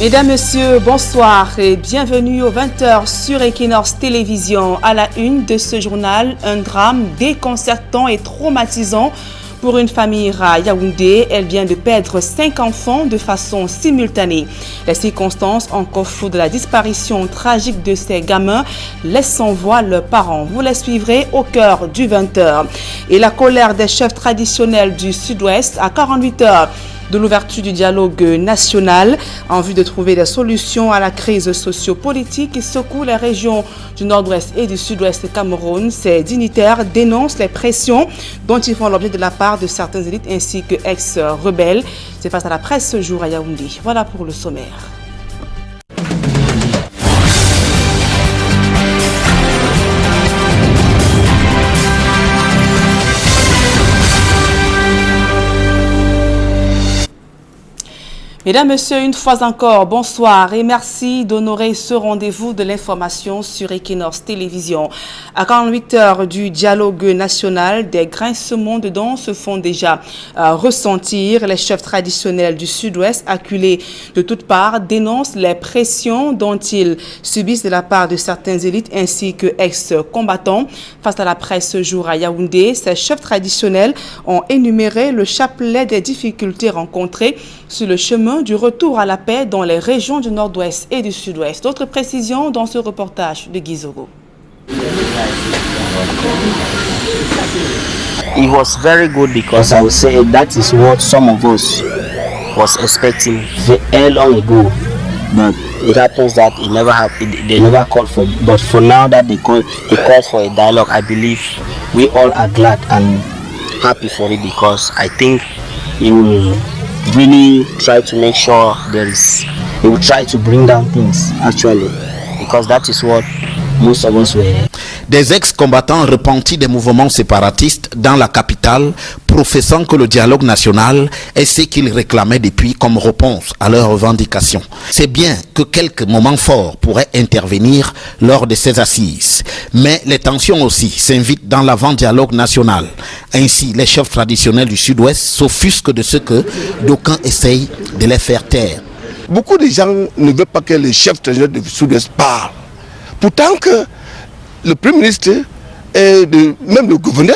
Mesdames, Messieurs, bonsoir et bienvenue aux 20h sur Equinox Télévision. À la une de ce journal, un drame déconcertant et traumatisant pour une famille à Yaoundé. Elle vient de perdre 5 enfants de façon simultanée. Les circonstances encore floues de la disparition tragique de ces gamins laissent sans voix leurs parents. Vous les suivrez au cœur du 20h. Et la colère des chefs traditionnels du Sud-Ouest à 48 heures de l'ouverture du dialogue national en vue de trouver des solutions à la crise socio-politique qui secoue les régions du Nord-Ouest et du Sud-Ouest du Cameroun. Ces dignitaires dénoncent les pressions dont ils font l'objet de la part de certaines élites ainsi que ex-rebelles. C'est face à la presse ce jour à Yaoundé. Voilà pour le sommaire. Mesdames, Messieurs, une fois encore, bonsoir et merci d'honorer ce rendez-vous de l'information sur Equinox Télévision. À 48 heures du dialogue national, des grincements de dents se font déjà ressentir. Les chefs traditionnels du Sud-Ouest, acculés de toutes parts, dénoncent les pressions dont ils subissent de la part de certaines élites ainsi que ex-combattants. Face à la presse ce jour à Yaoundé, ces chefs traditionnels ont énuméré le chapelet des difficultés rencontrées sur le chemin du retour à la paix dans les régions du Nord-Ouest et du Sud-Ouest. D'autres précisions dans ce reportage de Gizogo. It was very good because I would say that is what some of us was expecting very long ago. But it happens that it never happened. They never called for it. But for now that they call for a dialogue, I believe we all are glad and happy for it because I think it will really try to make sure it will try to bring down things actually because that is what most of us were. Des ex-combattants repentis des mouvements séparatistes dans la capitale, professant que le dialogue national est ce qu'ils réclamaient depuis comme réponse à leurs revendications. C'est bien que quelques moments forts pourraient intervenir lors de ces assises, mais les tensions aussi s'invitent dans l'avant-dialogue national. Ainsi, les chefs traditionnels du Sud-Ouest s'offusquent de ce que d'aucuns essayent de les faire taire. Beaucoup de gens ne veulent pas que les chefs traditionnels du Sud-Ouest parlent. Pourtant que le Premier ministre et même le gouverneur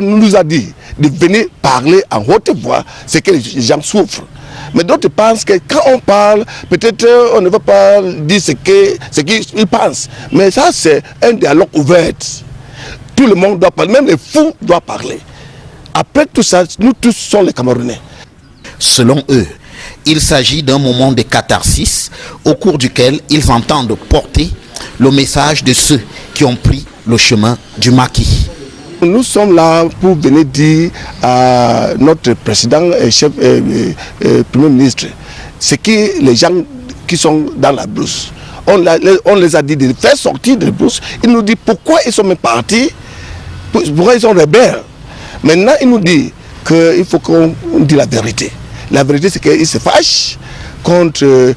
nous a dit de venir parler en haute voix ce que les gens souffrent. Mais d'autres pensent que quand on parle, peut-être on ne va pas dire ce qu'ils pensent. Mais ça, c'est un dialogue ouvert. Tout le monde doit parler, même les fous doivent parler. Après tout ça, nous tous sommes les Camerounais. Selon eux, il s'agit d'un moment de catharsis au cours duquel ils entendent porter le message de ceux qui ont pris le chemin du maquis. Nous sommes là pour venir dire à notre président et chef premier ministre ce que les gens qui sont dans la brousse. On les a dit de faire sortir de la brousse. Ils nous disent pourquoi ils sont même partis, pourquoi ils sont rebelles. Maintenant, ils nous disent qu'il faut qu'on dise la vérité. La vérité, c'est qu'ils se fâchent contre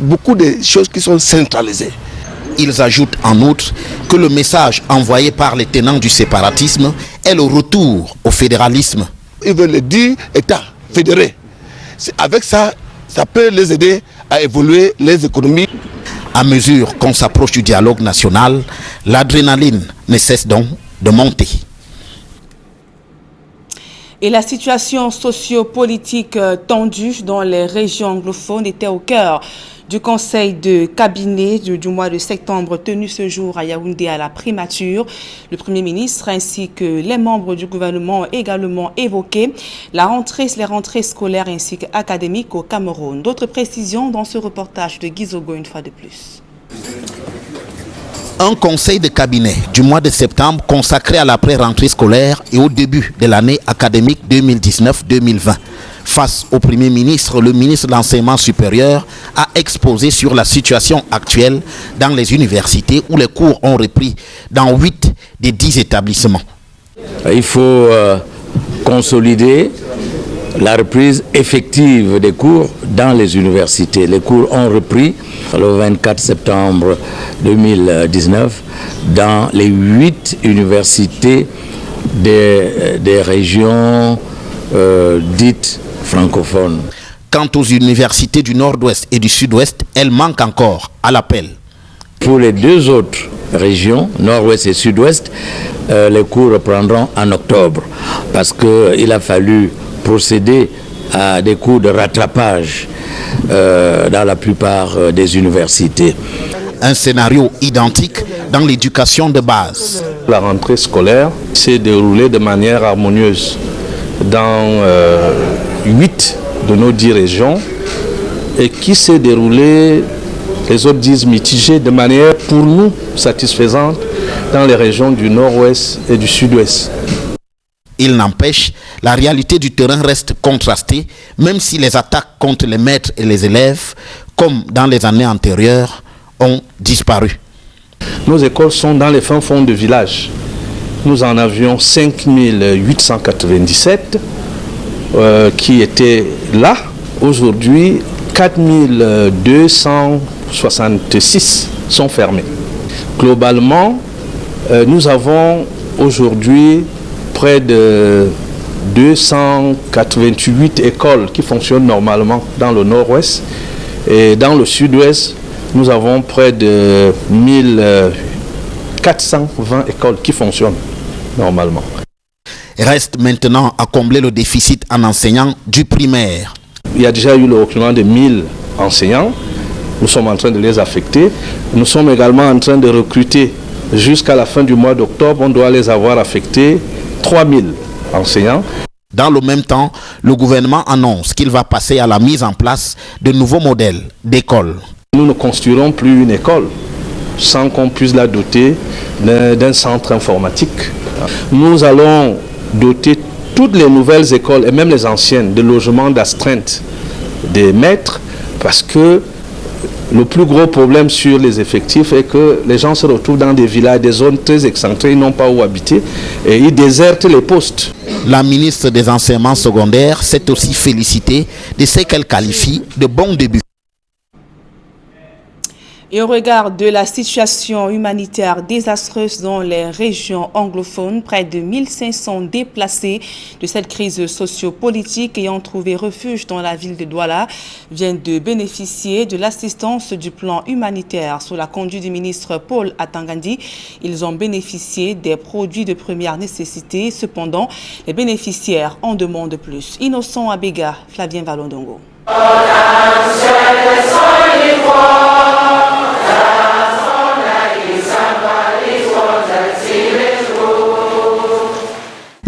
beaucoup de choses qui sont centralisées. Ils ajoutent en outre que le message envoyé par les tenants du séparatisme est le retour au fédéralisme. Ils veulent le dire État fédéré. Avec ça, ça peut les aider à évoluer les économies. À mesure qu'on s'approche du dialogue national, l'adrénaline ne cesse donc de monter. Et la situation socio-politique tendue dans les régions anglophones était au cœur du conseil de cabinet du mois de septembre tenu ce jour à Yaoundé à la primature. Le Premier ministre ainsi que les membres du gouvernement ont également évoqué les rentrées scolaires ainsi qu'académiques au Cameroun. D'autres précisions dans ce reportage de Gizogo une fois de plus. Un conseil de cabinet du mois de septembre consacré à l'après-rentrée scolaire et au début de l'année académique 2019-2020. Face au Premier ministre, le ministre de l'Enseignement supérieur a exposé sur la situation actuelle dans les universités où les cours ont repris dans 8 des 10 établissements. Il faut consolider la reprise effective des cours dans les universités. Les cours ont repris le 24 septembre 2019 dans les 8 universités des régions dites francophones. Quant aux universités du Nord-Ouest et du Sud-Ouest, elles manquent encore à l'appel. Pour les deux autres régions, Nord-Ouest et Sud-Ouest, les cours reprendront en octobre parce qu'il a fallu procéder à des cours de rattrapage dans la plupart des universités. Un scénario identique dans l'éducation de base. La rentrée scolaire s'est déroulée de manière harmonieuse dans 8 de nos 10 régions et qui s'est déroulée, les autres disent mitigée, de manière pour nous satisfaisante dans les régions du Nord-Ouest et du Sud-Ouest. Il n'empêche, la réalité du terrain reste contrastée, même si les attaques contre les maîtres et les élèves, comme dans les années antérieures, ont disparu. Nos écoles sont dans les fins fonds de village. Nous en avions 5897 qui étaient là. Aujourd'hui, 4266 sont fermés. Globalement, nous avons aujourd'hui près de 288 écoles qui fonctionnent normalement dans le Nord-Ouest. Et dans le Sud-Ouest, nous avons près de 1420 écoles qui fonctionnent normalement. Reste maintenant à combler le déficit en enseignants du primaire. Il y a déjà eu le recrutement de 1000 enseignants. Nous sommes en train de les affecter. Nous sommes également en train de recruter. Jusqu'à la fin du mois d'octobre, on doit les avoir affectés 3000 enseignants. Dans le même temps, le gouvernement annonce qu'il va passer à la mise en place de nouveaux modèles d'écoles. Nous ne construirons plus une école sans qu'on puisse la doter d'un centre informatique. Nous allons doter toutes les nouvelles écoles et même les anciennes de logements d'astreinte des maîtres parce que le plus gros problème sur les effectifs est que les gens se retrouvent dans des villages, des zones très excentrées, ils n'ont pas où habiter et ils désertent les postes. La ministre des Enseignements secondaires s'est aussi félicitée de ce qu'elle qualifie de bon début. Et au regard de la situation humanitaire désastreuse dans les régions anglophones, près de 1500 déplacés de cette crise socio-politique ayant trouvé refuge dans la ville de Douala viennent de bénéficier de l'assistance du plan humanitaire sous la conduite du ministre Paul Atangandi. Ils ont bénéficié des produits de première nécessité. Cependant, les bénéficiaires en demandent plus. Innocent Abega, Flavien Valondongo.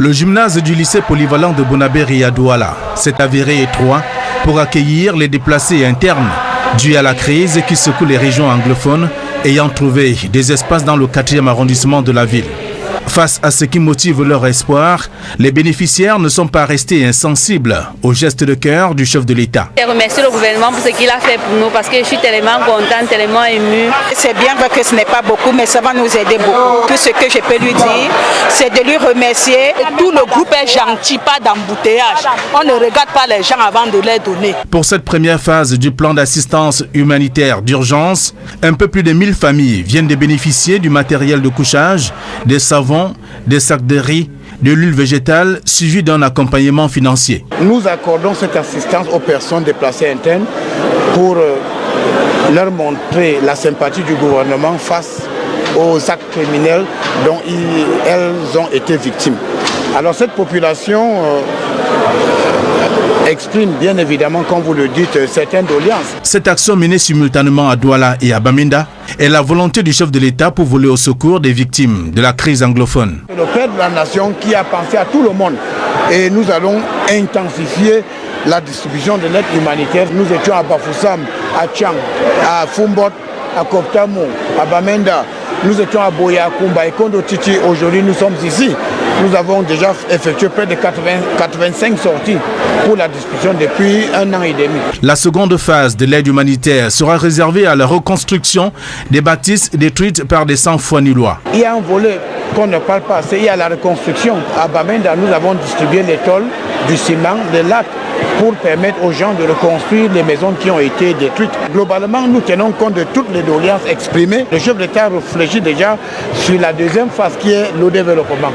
Le gymnase du lycée polyvalent de Bonabéry à Douala s'est avéré étroit pour accueillir les déplacés internes dus à la crise qui secoue les régions anglophones ayant trouvé des espaces dans le 4e arrondissement de la ville. Face à ce qui motive leur espoir, les bénéficiaires ne sont pas restés insensibles au geste de cœur du chef de l'État. Je remercie le gouvernement pour ce qu'il a fait pour nous parce que je suis tellement contente, tellement émue. C'est bien vrai que ce n'est pas beaucoup, mais ça va nous aider beaucoup. Tout ce que je peux lui dire, c'est de lui remercier. Tout le groupe est gentil, pas d'embouteillage. On ne regarde pas les gens avant de les donner. Pour cette première phase du plan d'assistance humanitaire d'urgence, un peu plus de 1000 familles viennent de bénéficier du matériel de couchage, des savons, des sacs de riz, de l'huile végétale, suivi d'un accompagnement financier. Nous accordons cette assistance aux personnes déplacées internes pour leur montrer la sympathie du gouvernement face aux actes criminels dont elles ont été victimes. Alors cette population exprime bien évidemment, comme vous le dites, certaines doléances. Cette action menée simultanément à Douala et à Bamenda est la volonté du chef de l'État pour voler au secours des victimes de la crise anglophone. Le père de la nation qui a pensé à tout le monde et nous allons intensifier la distribution de l'aide humanitaire. Nous étions à Bafoussam, à Tchang, à Fumbot, à Koptamo, à Bamenda. Nous étions à Boya, Kumba et Kondo Titi. Aujourd'hui, nous sommes ici. Nous avons déjà effectué près de 85 sorties pour la distribution depuis 1 an et demi. La seconde phase de l'aide humanitaire sera réservée à la reconstruction des bâtisses détruites par des sans-foi nilois. Il y a un volet qu'on ne parle pas assez, il y a la reconstruction. À Bamenda, nous avons distribué les tôles, du ciment, des lattes pour permettre aux gens de reconstruire les maisons qui ont été détruites. Globalement, nous tenons compte de toutes les doléances exprimées. Le chef d'État réfléchit déjà sur la deuxième phase qui est le développement.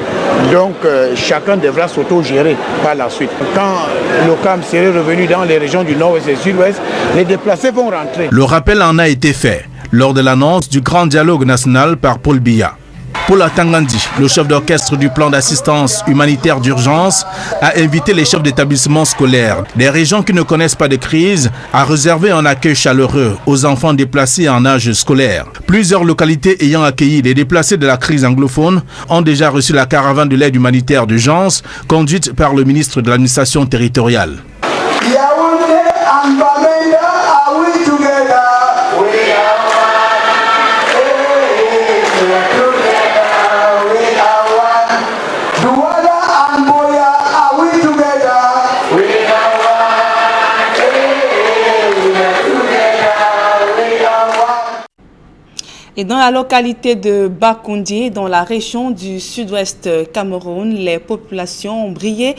Donc chacun devra s'auto-gérer par la suite. Quand l'OCAM serait revenu dans les régions du nord-ouest et du sud-ouest, les déplacés vont rentrer. Le rappel en a été fait lors de l'annonce du grand dialogue national par Paul Biya. Paul Atangandi, le chef d'orchestre du plan d'assistance humanitaire d'urgence, a invité les chefs d'établissements scolaires des régions qui ne connaissent pas de crise à réserver un accueil chaleureux aux enfants déplacés en âge scolaire. Plusieurs localités ayant accueilli les déplacés de la crise anglophone ont déjà reçu la caravane de l'aide humanitaire d'urgence conduite par le ministre de l'administration territoriale. Et dans la localité de Bakoundié, dans la région du sud-ouest Cameroun, les populations ont brillé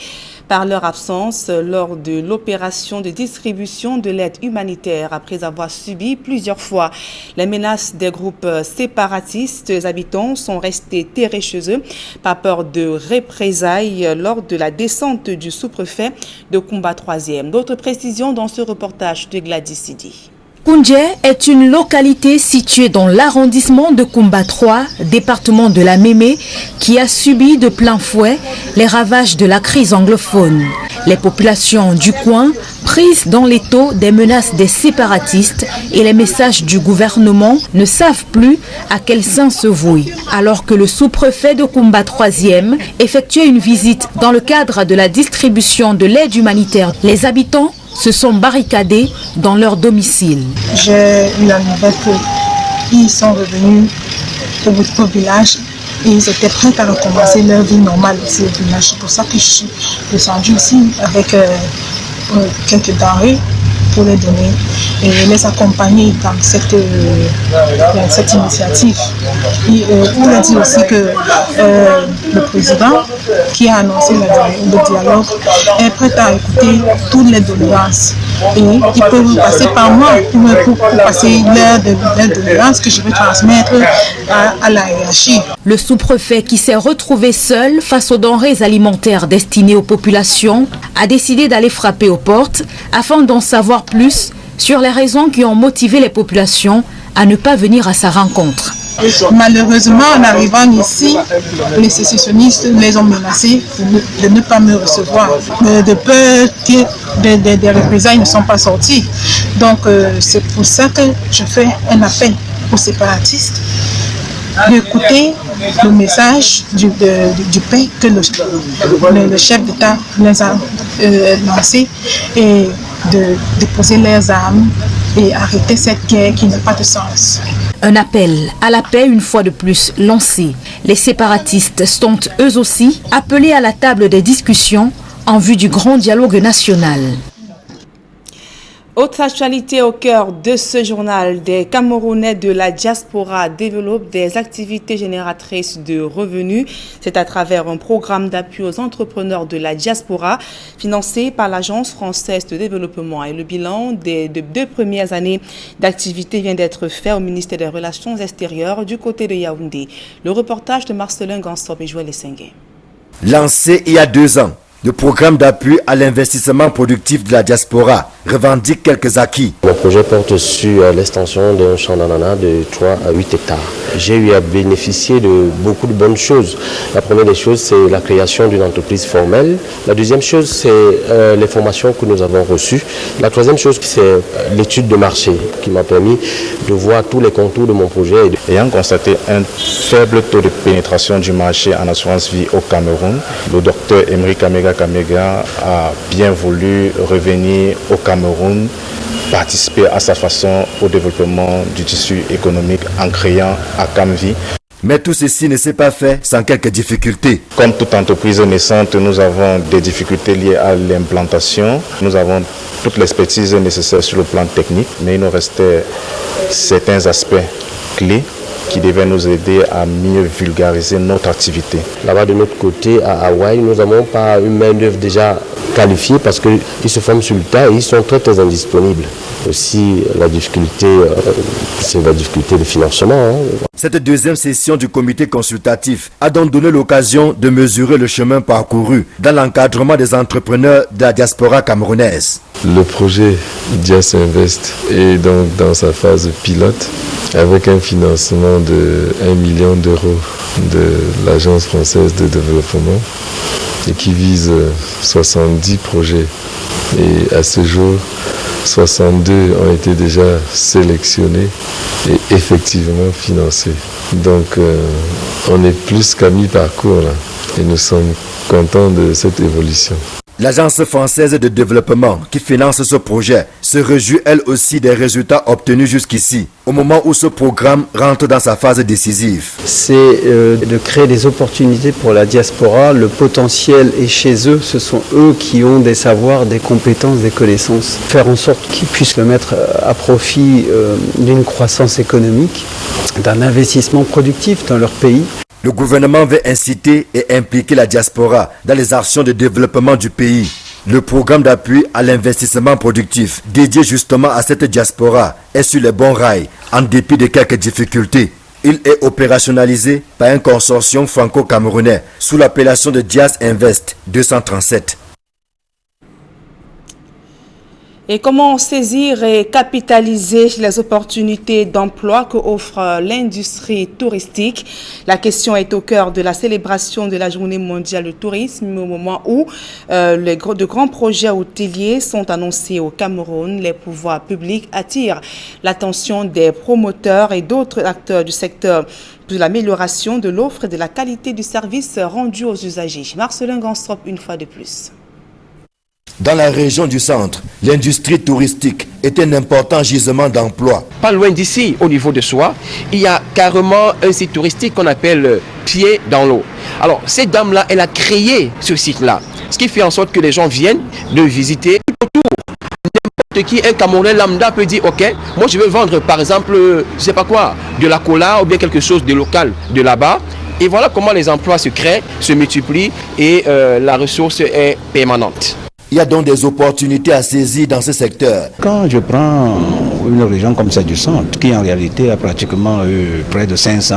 par leur absence lors de l'opération de distribution de l'aide humanitaire après avoir subi plusieurs fois les menaces des groupes séparatistes. Les habitants sont restés terrés chez eux par peur de représailles lors de la descente du sous-préfet de Koumba 3e. D'autres précisions dans ce reportage de Gladys Sidi. Koundje est une localité située dans l'arrondissement de Koumba 3, département de la Mémé, qui a subi de plein fouet les ravages de la crise anglophone. Les populations du coin, prises dans l'étau des menaces des séparatistes et les messages du gouvernement, ne savent plus à quel sein se vouer. Alors que le sous-préfet de Koumba 3e effectuait une visite dans le cadre de la distribution de l'aide humanitaire, les habitants se sont barricadés dans leur domicile. J'ai eu la nouvelle qu'ils sont revenus au village et ils étaient prêts à recommencer leur vie normale ici au village. C'est pour ça que je suis descendue ici avec quelques denrées pour les donner et les accompagner dans cette initiative. On a dit aussi que le président qui a annoncé le dialogue est prêt à écouter toutes les doléances. Et ils peuvent passer par moi pour passer leurs doléances que je vais transmettre à la hiérarchie. Le sous-préfet qui s'est retrouvé seul face aux denrées alimentaires destinées aux populations a décidé d'aller frapper aux portes afin d'en savoir plus sur les raisons qui ont motivé les populations à ne pas venir à sa rencontre. Malheureusement, en arrivant ici, les sécessionnistes les ont menacés de ne pas me recevoir, de peur que des représailles ne sont pas sorties. Donc c'est pour ça que je fais un appel aux séparatistes d'écouter le message du paix que le chef d'État les a lancé et de déposer leurs armes et arrêter cette guerre qui n'a pas de sens. Un appel à la paix une fois de plus lancé. Les séparatistes sont eux aussi appelés à la table des discussions en vue du grand dialogue national. Autre actualité au cœur de ce journal, des Camerounais de la diaspora développent des activités génératrices de revenus. C'est à travers un programme d'appui aux entrepreneurs de la diaspora financé par l'Agence française de développement. Et le bilan des 2 premières années d'activité vient d'être fait au ministère des Relations extérieures du côté de Yaoundé. Le reportage de Marcelin Gansop et Joël Essengue. Lancé il y a 2 ans, le programme d'appui à l'investissement productif de la diaspora revendique quelques acquis. Mon projet porte sur l'extension d'un champ d'ananas de 3 à 8 hectares. J'ai eu à bénéficier de beaucoup de bonnes choses. La première des choses, c'est la création d'une entreprise formelle. La deuxième chose, c'est les formations que nous avons reçues. La troisième chose, c'est l'étude de marché qui m'a permis de voir tous les contours de mon projet. Ayant constaté un faible taux de pénétration du marché en assurance vie au Cameroun, le docteur Emery Kamega a bien voulu revenir au Cameroun, participer à sa façon au développement du tissu économique en créant Akamvi. Mais tout ceci ne s'est pas fait sans quelques difficultés. Comme toute entreprise naissante, nous avons des difficultés liées à l'implantation. Nous avons toute l'expertise nécessaire sur le plan technique, mais il nous restait certains aspects clés qui devaient nous aider à mieux vulgariser notre activité. Là-bas de notre côté, à Hawaï, nous n'avons pas une main-d'œuvre déjà qualifiés parce qu'ils se forment sur le tas et ils sont très très indisponibles. Aussi, la difficulté, c'est la difficulté de financement. Cette deuxième session du comité consultatif a donc donné l'occasion de mesurer le chemin parcouru dans l'encadrement des entrepreneurs de la diaspora camerounaise. Le projet Dias Invest est donc dans sa phase pilote avec un financement de 1 million d'euros de l'Agence française de développement et qui vise 70 projets. Et à ce jour, 62 ont été déjà sélectionnés et effectivement financés. Donc on est plus qu'à mi-parcours là et nous sommes contents de cette évolution. L'Agence française de développement qui finance ce projet se réjouit elle aussi des résultats obtenus jusqu'ici, au moment où ce programme rentre dans sa phase décisive. C'est de créer des opportunités pour la diaspora. Le potentiel est chez eux. Ce sont eux qui ont des savoirs, des compétences, des connaissances. Faire en sorte qu'ils puissent le mettre à profit d'une croissance économique, d'un investissement productif dans leur pays. Le gouvernement veut inciter et impliquer la diaspora dans les actions de développement du pays. Le programme d'appui à l'investissement productif dédié justement à cette diaspora est sur les bons rails en dépit de quelques difficultés. Il est opérationnalisé par un consortium franco-camerounais sous l'appellation de Dias Invest 237. Et comment saisir et capitaliser les opportunités d'emploi que offre l'industrie touristique? La question est au cœur de la célébration de la Journée mondiale du tourisme au moment où de grands projets hôteliers sont annoncés au Cameroun. Les pouvoirs publics attirent l'attention des promoteurs et d'autres acteurs du secteur de l'amélioration de l'offre et de la qualité du service rendu aux usagers. Marcelin Ganstrop une fois de plus. Dans la région du centre, l'industrie touristique est un important gisement d'emploi. Pas loin d'ici, au niveau de Soie, il y a carrément un site touristique qu'on appelle Pied dans l'eau. Alors, cette dame-là, elle a créé ce site-là, ce qui fait en sorte que les gens viennent de visiter tout autour. N'importe qui, un Camerounais lambda peut dire, ok, moi je veux vendre par exemple, je sais pas quoi, de la cola ou bien quelque chose de local de là-bas. Et voilà comment les emplois se créent, se multiplient et la ressource est permanente. Il y a donc des opportunités à saisir dans ce secteur. Quand je prends une région comme celle du centre, qui en réalité a pratiquement près de 500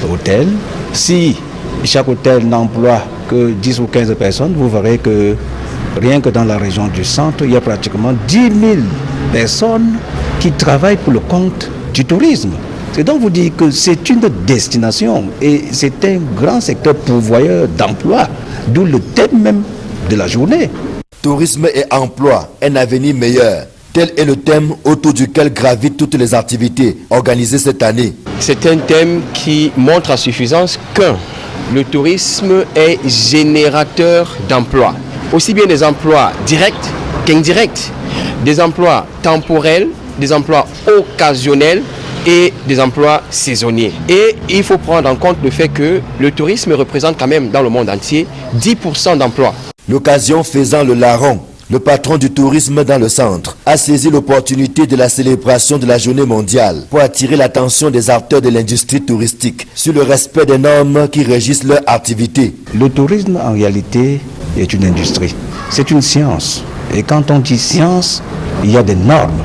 hôtels, si chaque hôtel n'emploie que 10 ou 15 personnes, vous verrez que rien que dans la région du centre, il y a pratiquement 10 000 personnes qui travaillent pour le compte du tourisme. C'est donc vous dire que c'est une destination et c'est un grand secteur pourvoyeur d'emploi, d'où le thème même de la journée. Tourisme et emploi, un avenir meilleur. Tel est le thème autour duquel gravitent toutes les activités organisées cette année. C'est un thème qui montre à suffisance que le tourisme est générateur d'emplois. Aussi bien des emplois directs qu'indirects, des emplois temporels, des emplois occasionnels et des emplois saisonniers. Et il faut prendre en compte le fait que le tourisme représente quand même dans le monde entier 10% d'emplois. L'occasion faisant le larron, le patron du tourisme dans le centre a saisi l'opportunité de la célébration de la journée mondiale pour attirer l'attention des acteurs de l'industrie touristique sur le respect des normes qui régissent leur activité. Le tourisme en réalité est une industrie, c'est une science. Et quand on dit science, il y a des normes.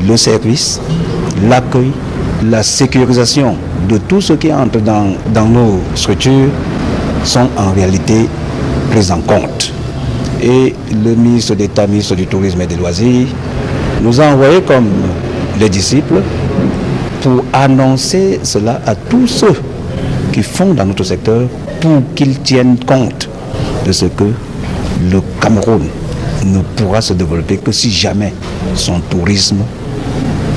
Le service, l'accueil, la sécurisation de tout ce qui entre dans nos structures sont en réalité prises en compte. Et le ministre d'État, ministre du Tourisme et des Loisirs, nous a envoyé comme les disciples pour annoncer cela à tous ceux qui font dans notre secteur pour qu'ils tiennent compte de ce que le Cameroun ne pourra se développer que si jamais son tourisme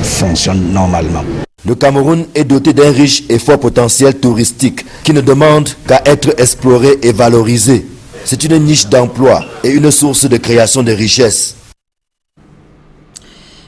fonctionne normalement. Le Cameroun est doté d'un riche et fort potentiel touristique qui ne demande qu'à être exploré et valorisé. C'est une niche d'emploi et une source de création de richesses.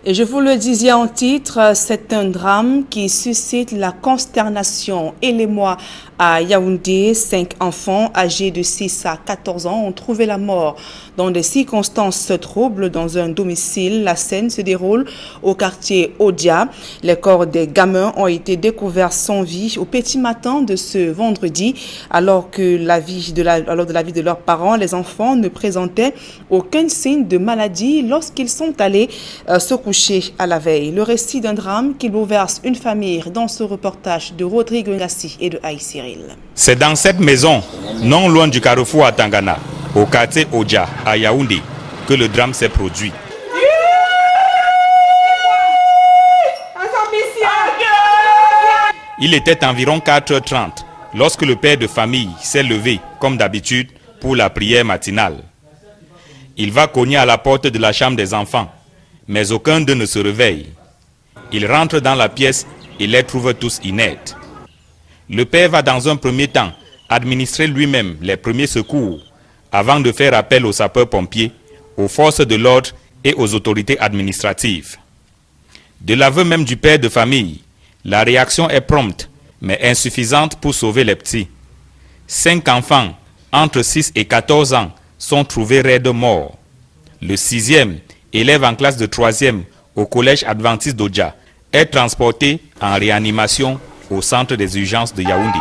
Et je vous le disais en titre, c'est un drame qui suscite la consternation et l'émoi à Yaoundé. 5 enfants âgés de 6 à 14 ans ont trouvé la mort dans des circonstances troubles dans un domicile. La scène se déroule au quartier Odia. Les corps des gamins ont été découverts sans vie au petit matin de ce vendredi, alors de la vie de leurs parents. Les enfants ne présentaient aucun signe de maladie lorsqu'ils sont allés se coucher à la veille. Le récit d'un drame qui bouleverse une famille dans ce reportage de Rodrigue Ngassi et de Aïe Cyril. C'est dans cette maison, non loin du carrefour à Tangana, au quartier Odia, à Yaoundé, que le drame s'est produit. Il était environ 4h30 lorsque le père de famille s'est levé, comme d'habitude, pour la prière matinale. Il va cogner à la porte de la chambre des enfants, mais aucun d'eux ne se réveille. Il rentre dans la pièce et les trouve tous inertes. Le père va dans un premier temps administrer lui-même les premiers secours avant de faire appel aux sapeurs-pompiers, aux forces de l'ordre et aux autorités administratives. De l'aveu même du père de famille, la réaction est prompte mais insuffisante pour sauver les petits. 5 enfants entre 6 et 14 ans sont trouvés raides morts. Le 6e, élève en classe de 3e au collège adventiste d'Odja, est transporté en réanimation au centre des urgences de Yaoundé.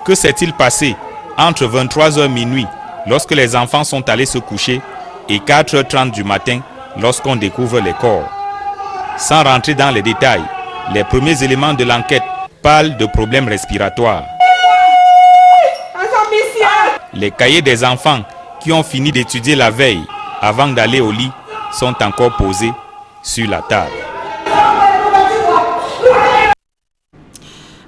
Que s'est-il passé entre 23h minuit lorsque les enfants sont allés se coucher et 4h30 du matin lorsqu'on découvre les corps? Sans rentrer dans les détails, les premiers éléments de l'enquête parlent de problèmes respiratoires. Les cahiers des enfants qui ont fini d'étudier la veille avant d'aller au lit sont encore posés sur la table.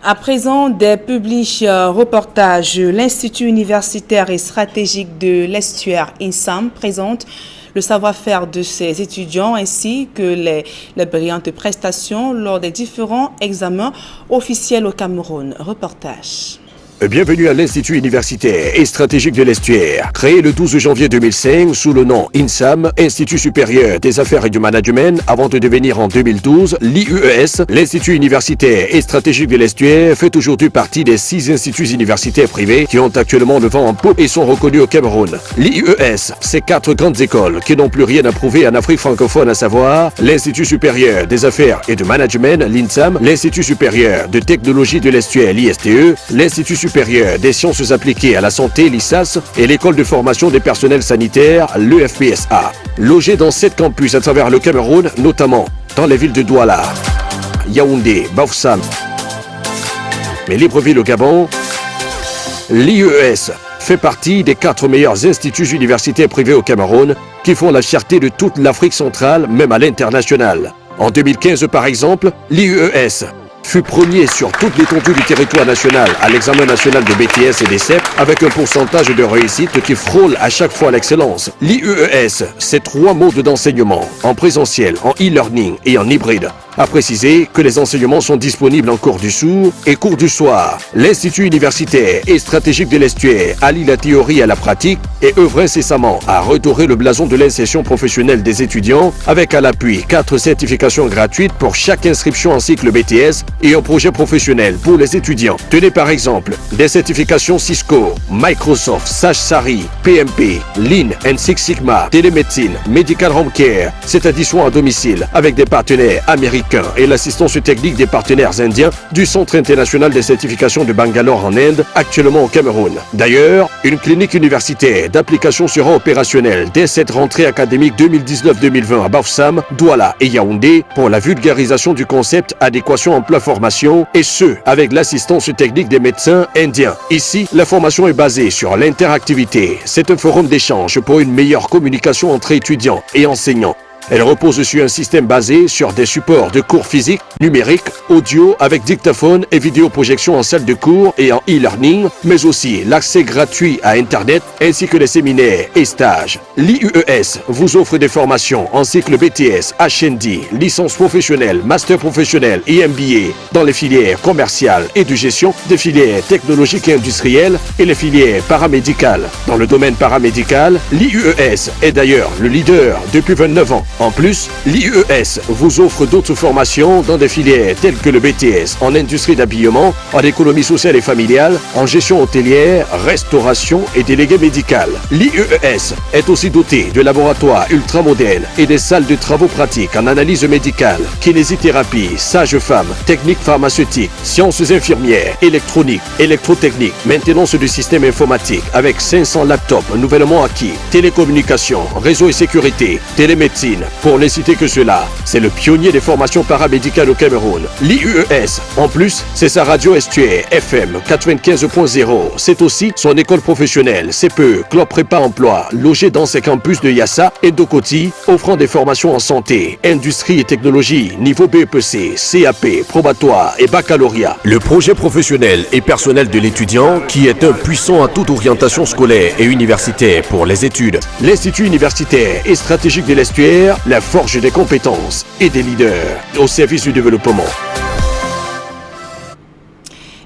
À présent, des reportages. L'Institut universitaire et stratégique de l'Estuaire, INSAM, présente le savoir-faire de ses étudiants ainsi que les brillantes prestations lors des différents examens officiels au Cameroun. Reportage. Bienvenue à l'Institut universitaire et stratégique de l'Estuaire. Créé le 12 janvier 2005 sous le nom INSAM, Institut supérieur des affaires et du management, avant de devenir en 2012 l'IUES, l'Institut universitaire et stratégique de l'Estuaire fait aujourd'hui partie des 6 instituts universitaires privés qui ont actuellement le vent en poupe et sont reconnus au Cameroun. L'IUES, c'est 4 grandes écoles qui n'ont plus rien à prouver en Afrique francophone, à savoir l'Institut supérieur des affaires et du management, l'INSAM, l'Institut supérieur de technologie de l'Estuaire, l'ISTE, l'Institut supérieur des sciences appliquées à la santé, l'ISAS, et l'école de formation des personnels sanitaires, l'EFPSA. Logés dans 7 campus à travers le Cameroun, notamment dans les villes de Douala, Yaoundé, Bafoussam et Libreville au Gabon, l'IUES fait partie des 4 meilleurs instituts universitaires privés au Cameroun qui font la fierté de toute l'Afrique centrale, même à l'international. En 2015, par exemple, l'IUES fut premier sur toute l'étendue du territoire national à l'examen national de BTS et des CEP avec un pourcentage de réussite qui frôle à chaque fois l'excellence. L'IUES, c'est 3 modes d'enseignement, en présentiel, en e-learning et en hybride. À préciser que les enseignements sont disponibles en cours du soir et cours du soir. L'Institut universitaire et stratégique de l'Estuaire allie la théorie à la pratique et œuvre incessamment à redorer le blason de l'insertion professionnelle des étudiants avec à l'appui 4 certifications gratuites pour chaque inscription en cycle BTS et un projet professionnel pour les étudiants. Tenez par exemple des certifications Cisco, Microsoft, Sage-Sari, PMP, Lean and Six Sigma, télémédecine, Medical Home Care, c'est-à-dire soins à domicile avec des partenaires américains et l'assistance technique des partenaires indiens du Centre international des certifications de Bangalore en Inde, actuellement au Cameroun. D'ailleurs, une clinique universitaire d'application sera opérationnelle dès cette rentrée académique 2019-2020 à Bafoussam, Douala et Yaoundé pour la vulgarisation du concept adéquation emploi-formation et ce, avec l'assistance technique des médecins indiens. Ici, la formation est basée sur l'interactivité. C'est un forum d'échange pour une meilleure communication entre étudiants et enseignants. Elle repose sur un système basé sur des supports de cours physiques, numériques, audio avec dictaphone et vidéoprojection en salle de cours et en e-learning, mais aussi l'accès gratuit à Internet ainsi que les séminaires et stages. L'IUES vous offre des formations en cycle BTS, HND, licence professionnelle, master professionnel et MBA dans les filières commerciales et de gestion, des filières technologiques et industrielles et les filières paramédicales. Dans le domaine paramédical, l'IUES est d'ailleurs le leader depuis 29 ans. En plus, l'IUES vous offre d'autres formations dans des filières telles que le BTS en industrie d'habillement, en économie sociale et familiale, en gestion hôtelière, restauration et délégué médical. L'IUES est aussi doté de laboratoires ultramodernes et des salles de travaux pratiques en analyse médicale, kinésithérapie, sage-femme, techniques pharmaceutiques, sciences infirmières, électronique, électrotechnique, maintenance du système informatique avec 500 laptops nouvellement acquis, télécommunications, réseau et sécurité, télémédecine, pour ne citer que cela. C'est le pionnier des formations paramédicales au Cameroun. L'IUES, en plus, c'est sa radio estuaire FM 95.0. C'est aussi son école professionnelle, CPE, Club Prépa Emploi, logé dans ses campus de Yassa et d'Okoti, offrant des formations en santé, industrie et technologie, niveau BEPC, CAP, probatoire et baccalauréat. Le projet professionnel et personnel de l'étudiant qui est un puissant à toute orientation scolaire et universitaire pour les études. L'Institut universitaire et stratégique de l'estuaire, la forge des compétences et des leaders au service du développement.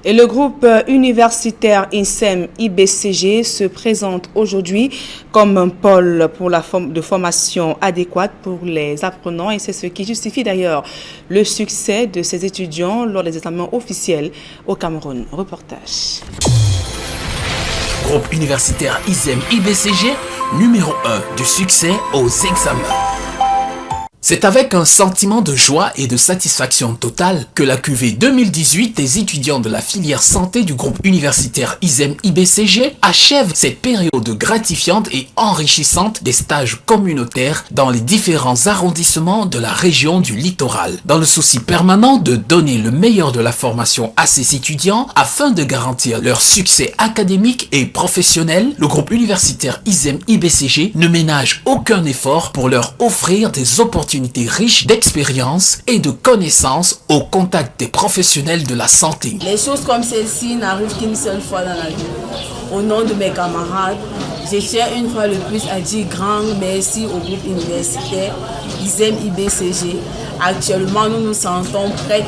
Et le groupe universitaire INSEM-IBCG se présente aujourd'hui comme un pôle pour de formation adéquate pour les apprenants et c'est ce qui justifie d'ailleurs le succès de ces étudiants lors des examens officiels au Cameroun. Reportage. Groupe universitaire INSEM-IBCG, numéro 1 du succès aux examens. C'est avec un sentiment de joie et de satisfaction totale que la cuvée 2018 des étudiants de la filière santé du groupe universitaire INSEM-IBCG achève cette période gratifiante et enrichissante des stages communautaires dans les différents arrondissements de la région du littoral. Dans le souci permanent de donner le meilleur de la formation à ces étudiants afin de garantir leur succès académique et professionnel, le groupe universitaire INSEM-IBCG ne ménage aucun effort pour leur offrir des opportunités riches d'expérience et de connaissances au contact des professionnels de la santé. Les choses comme celle-ci n'arrivent qu'une seule fois dans la vie. Au nom de mes camarades, je tiens une fois de plus à dire grand merci au groupe universitaire INSEM-IBCG. Actuellement, nous nous sentons prêts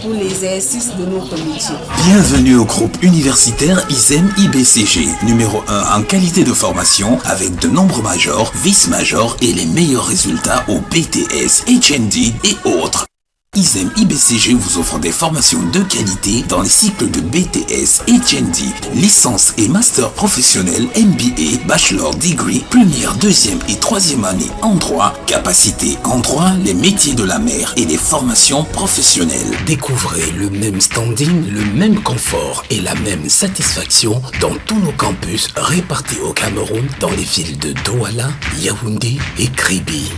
pour l'exercice de notre métier. Bienvenue au groupe universitaire INSEM-IBCG, numéro 1 en qualité de formation avec de nombreux majors, vice-majors et les meilleurs résultats au BTS, HND et autres. INSEM-IBCG vous offre des formations de qualité dans les cycles de BTS, HND, licence et master professionnel, MBA, bachelor degree, première, deuxième et troisième année en droit, capacité en droit, les métiers de la mer et les formations professionnelles. Découvrez le même standing, le même confort et la même satisfaction dans tous nos campus répartis au Cameroun dans les villes de Douala, Yaoundé et Kribi.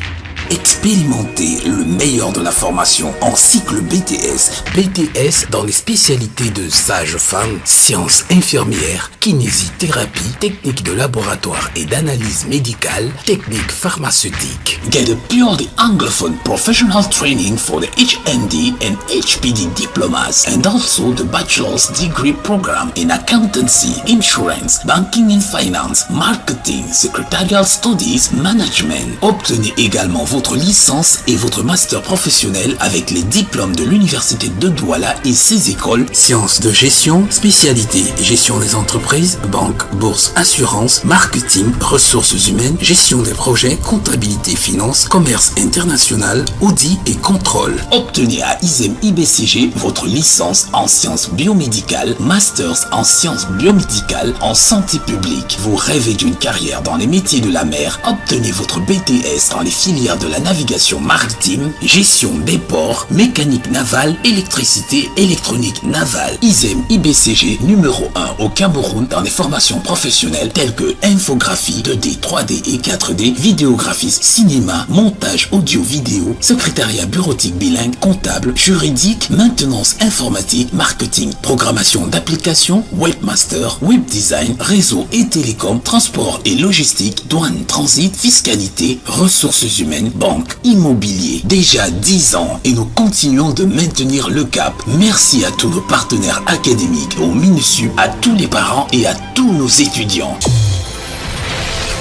Expérimentez le meilleur de la formation en cycle BTS dans les spécialités de sage-femme, sciences infirmières, kinésithérapie, techniques de laboratoire et d'analyse médicale, techniques pharmaceutiques. Get a purely Anglophone professional training for the HND and HPD diplomas and also the bachelor's degree program in accountancy, insurance, banking and finance, marketing, secretarial studies, management. Obtenez également votre licence et votre master professionnel avec les diplômes de l'université de Douala et ses écoles, sciences de gestion, spécialité gestion des entreprises, banque, bourse, assurance, marketing, ressources humaines, gestion des projets, comptabilité, finance, commerce international, audit et contrôle. Obtenez à INSEM-IBCG votre licence en sciences biomédicales, masters en sciences biomédicales, en santé publique. Vous rêvez d'une carrière dans les métiers de la mer, obtenez votre BTS dans les filières de la navigation maritime, gestion des ports, mécanique navale, électricité, électronique navale. INSEM-IBCG numéro 1 au Cameroun dans les formations professionnelles telles que infographie, 2D, 3D et 4D, vidéographie, cinéma, montage audio-vidéo, secrétariat bureautique bilingue, comptable, juridique, maintenance informatique, marketing, programmation d'applications, webmaster, web design, réseau et télécom, transport et logistique, douane, transit, fiscalité, ressources humaines, banque, immobilier. Déjà 10 ans et nous continuons de maintenir le cap. Merci à tous nos partenaires académiques, au MINUSU, à tous les parents et à tous nos étudiants.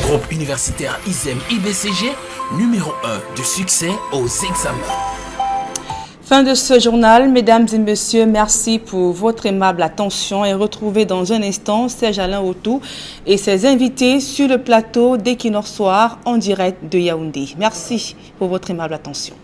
Groupe universitaire ISEM IBCG, numéro 1 du succès aux examens. Fin de ce journal, mesdames et messieurs, merci pour votre aimable attention et retrouvez dans un instant Serge Alain Autou et ses invités sur le plateau d'Equinox Soir en direct de Yaoundé. Merci pour votre aimable attention.